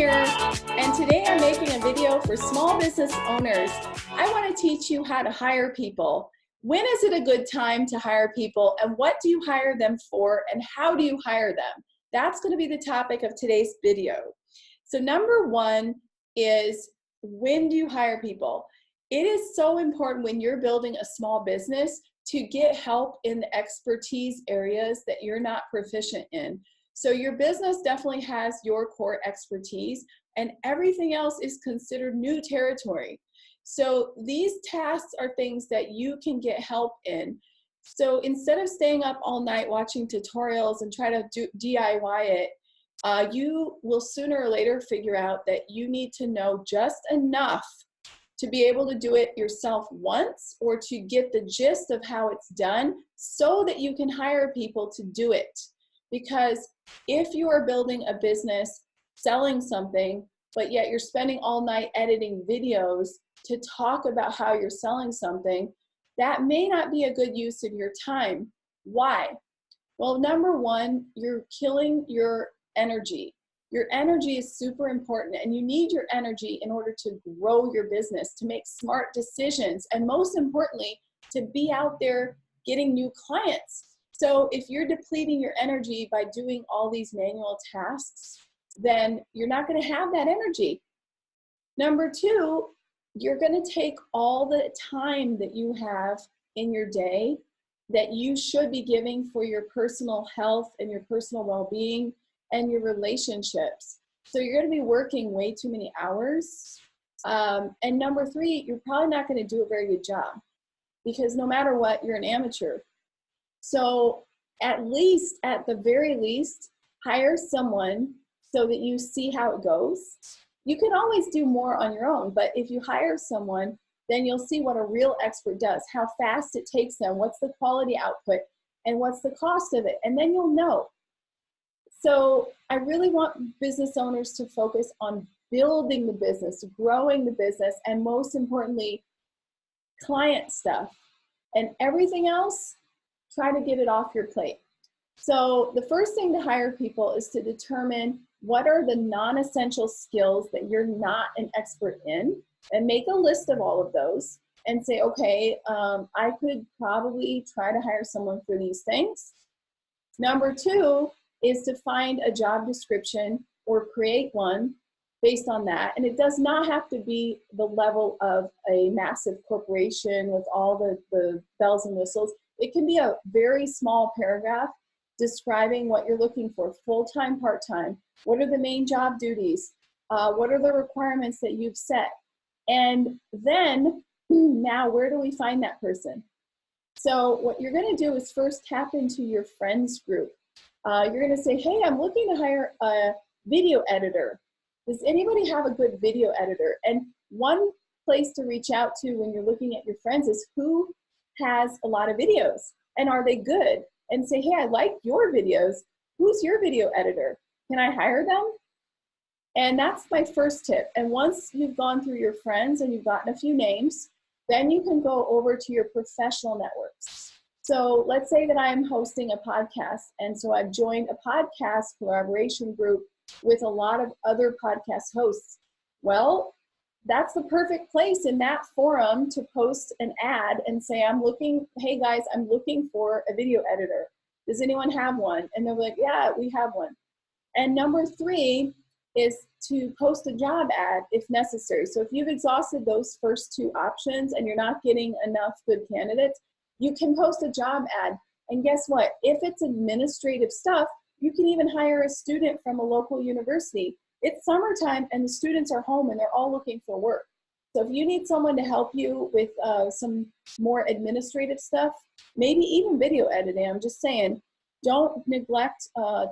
here, and today I'm making a video for small business owners. I want to teach you how to hire people. When is it a good time to hire people, and what do you hire them for, and how do you hire them? That's going to be the topic of today's video. So number one is, when do you hire people? It is so important when you're building a small business to get help in the expertise areas that you're not proficient in. So your business definitely has your core expertise, and everything else is considered new territory. So these tasks are things that you can get help in. So instead of staying up all night watching tutorials and try to DIY it, you will sooner or later figure out that you need to know just enough to be able to do it yourself once, or to get the gist of how it's done so that you can hire people to do it. Because if you are building a business selling something, but yet you're spending all night editing videos to talk about how you're selling something, that may not be a good use of your time. Why? Well, number one, you're killing your energy. Your energy is super important, and you need your energy in order to grow your business, to make smart decisions, and most importantly, to be out there getting new clients. So if you're depleting your energy by doing all these manual tasks, then you're not going to have that energy. Number two, you're going to take all the time that you have in your day that you should be giving for your personal health and your personal well-being and your relationships. So you're going to be working way too many hours. And number three, you're probably not going to do a very good job, because no matter what, you're an amateur. So at the very least, hire someone so that you see how it goes. You can always do more on your own, but if you hire someone, then you'll see what a real expert does, how fast it takes them, what's the quality output, and what's the cost of it, and then you'll know. So I really want business owners to focus on building the business, growing the business, and most importantly, client stuff. And everything else, try to get it off your plate. So the first thing to hire people is to determine what are the non-essential skills that you're not an expert in, and make a list of all of those and say, okay, I could probably try to hire someone for these things. Number two is to find a job description or create one based on that. And it does not have to be the level of a massive corporation with all the bells and whistles. It can be a very small paragraph describing what you're looking for, full-time, part-time. What are the main job duties? What are the requirements that you've set? And then, now where do we find that person? So what you're going to do is first tap into your friends group. You're going to say, hey, I'm looking to hire a video editor. Does anybody have a good video editor? And one place to reach out to when you're looking at your friends is, who has a lot of videos, and are they good? And say, hey, I like your videos. Who's your video editor? Can I hire them? And that's my first tip. And once you've gone through your friends and you've gotten a few names, then you can go over to your professional networks. So let's say that I'm hosting a podcast, and so I've joined a podcast collaboration group with a lot of other podcast hosts. Well, that's the perfect place in that forum to post an ad and say, hey guys, I'm looking for a video editor. Does anyone have one? And they're like, yeah, we have one. And number three is to post a job ad if necessary. So if you've exhausted those first two options and you're not getting enough good candidates, you can post a job ad. And guess what? If it's administrative stuff, you can even hire a student from a local university. It's summertime and the students are home and they're all looking for work. So if you need someone to help you with some more administrative stuff, maybe even video editing, I'm just saying, don't neglect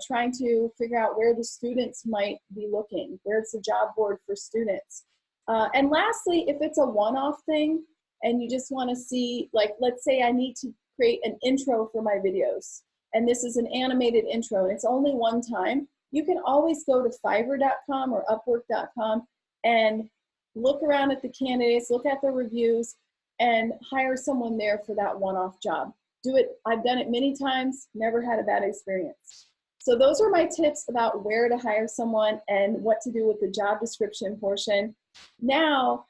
trying to figure out where the students might be looking, where it's a job board for students. And lastly, if it's a one-off thing and you just want to see, like, let's say I need to create an intro for my videos, and this is an animated intro and it's only one time, you can always go to Fiverr.com or Upwork.com and look around at the candidates, look at the reviews, and hire someone there for that one-off job. Do it. I've done it many times, never had a bad experience. So those are my tips about where to hire someone and what to do with the job description portion. Now,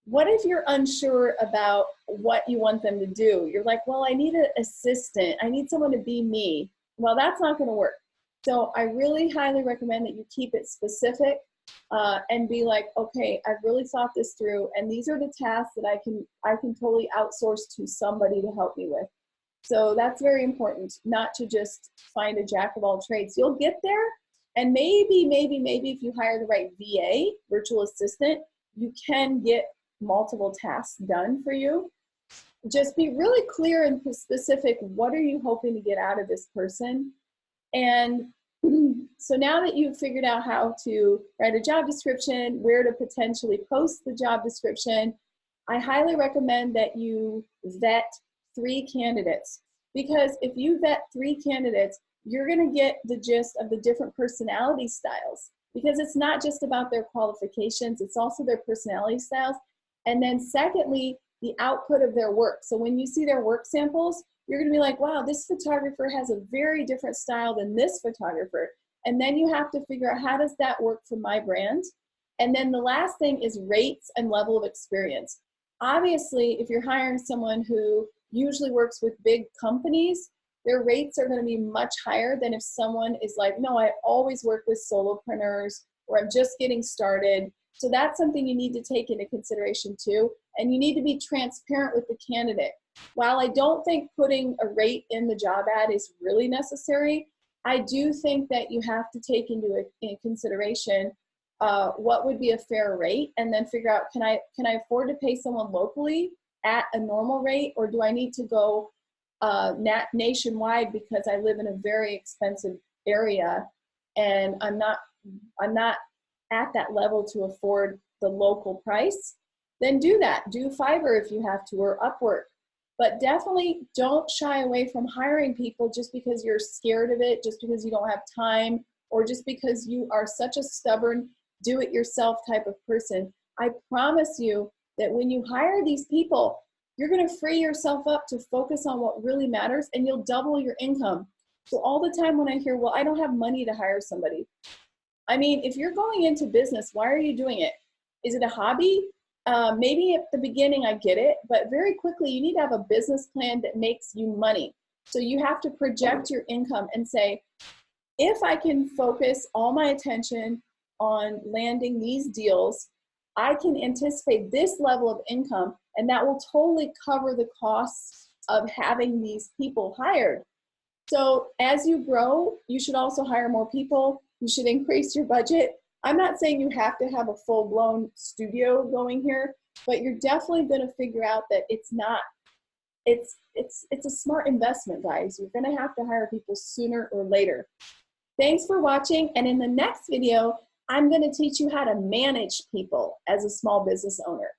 what if you're unsure about what you want them to do? You're like, well, I need an assistant. I need someone to be me. Well, that's not going to work. So I really highly recommend that you keep it specific and be like, okay, I've really thought this through, and these are the tasks that I can totally outsource to somebody to help me with. So that's very important, not to just find a jack of all trades. You'll get there, and maybe if you hire the right VA, virtual assistant, you can get multiple tasks done for you. Just be really clear and specific. What are you hoping to get out of this person? And so now that you've figured out how to write a job description, where to potentially post the job description, I highly recommend that you vet 3 candidates. Because if you vet 3 candidates, you're going to get the gist of the different personality styles. Because it's not just about their qualifications, it's also their personality styles. And then secondly, the output of their work. So when you see their work samples, you're going to be like, wow, this photographer has a very different style than this photographer. And then you have to figure out, how does that work for my brand? And then the last thing is rates and level of experience. Obviously, if you're hiring someone who usually works with big companies, their rates are going to be much higher than if someone is like, no, I always work with solopreneurs, or I'm just getting started. So that's something you need to take into consideration too. And you need to be transparent with the candidate. While I don't think putting a rate in the job ad is really necessary, I do think that you have to take into consideration what would be a fair rate, and then figure out, can I afford to pay someone locally at a normal rate, or do I need to go nationwide because I live in a very expensive area and I'm not at that level to afford the local price? Then do that. Do Fiverr if you have to, or Upwork. But definitely don't shy away from hiring people just because you're scared of it, just because you don't have time, or just because you are such a stubborn, do-it-yourself type of person. I promise you that when you hire these people, you're going to free yourself up to focus on what really matters, and you'll double your income. So all the time when I hear, well, I don't have money to hire somebody. I mean, if you're going into business, why are you doing it? Is it a hobby? Maybe at the beginning I get it, but very quickly you need to have a business plan that makes you money. So you have to project your income and say, if I can focus all my attention on landing these deals, I can anticipate this level of income, and that will totally cover the costs of having these people hired. So as you grow, you should also hire more people. You should increase your budget. I'm not saying you have to have a full-blown studio going here, but you're definitely going to figure out that it's a smart investment, guys. You're going to have to hire people sooner or later. Thanks for watching, and in the next video, I'm going to teach you how to manage people as a small business owner.